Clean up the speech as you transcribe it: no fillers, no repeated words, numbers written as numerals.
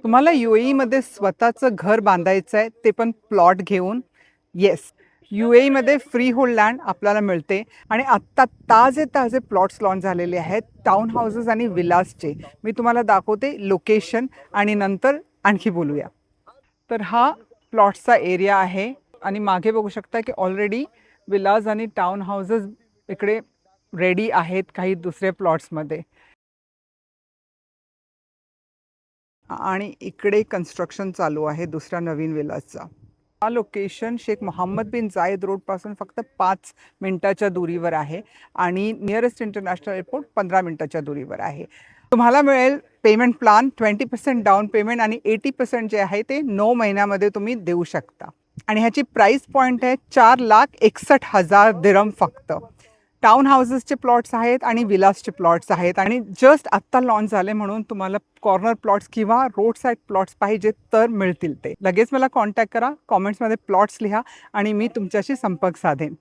तुम्हाला UAE मध्ये स्वतःचं घर बांधायचं आहे, ते पण प्लॉट घेऊन. येस, UAE मध्ये फ्री होल्ड लँड आपल्याला मिळते आणि आत्ता ताजे ताजे प्लॉट्स लॉन्च झालेले आहेत, टाउन हाऊसेस आणि विलासचे. मी तुम्हाला दाखवते लोकेशन आणि नंतर आणखी बोलूया. तर हा प्लॉट्सचा एरिया आहे आणि मागे बघू शकता की ऑलरेडी विलास आणि टाउन हाऊसेस इकडे रेडी आहेत काही दुसरे प्लॉट्समध्ये. आणि इकडे कन्स्ट्रक्शन चालू आहे दुसऱ्या नवीन विलासचा. हा लोकेशन शेख मोहम्मद बिन जायद रोडपासून फक्त 5 मिनिटाच्या दुरीवर आहे आणि नियरेस्ट इंटरनॅशनल एअरपोर्ट 15 मिनिटाच्या दुरीवर आहे. तुम्हाला मिळेल पेमेंट प्लान 20% डाऊन पेमेंट आणि 80% जे आहे ते 9 महिन्यामध्ये तुम्ही देऊ शकता. आणि ह्याची प्राईस पॉईंट आहे 4,61,000 दिरहम फक्त. टाउन हाऊसेसचे प्लॉट्स आहेत आणि विलासचे प्लॉट्स आहेत आणि जस्ट आत्ता लॉन्च झाले म्हणून तुम्हाला कॉर्नर प्लॉट्स किंवा रोड साईड प्लॉट्स पाहिजे तर मिळतील. ते लगेच मला कॉन्टॅक्ट करा, कॉमेंट्समध्ये प्लॉट्स लिहा आणि मी तुमच्याशी संपर्क साधेन.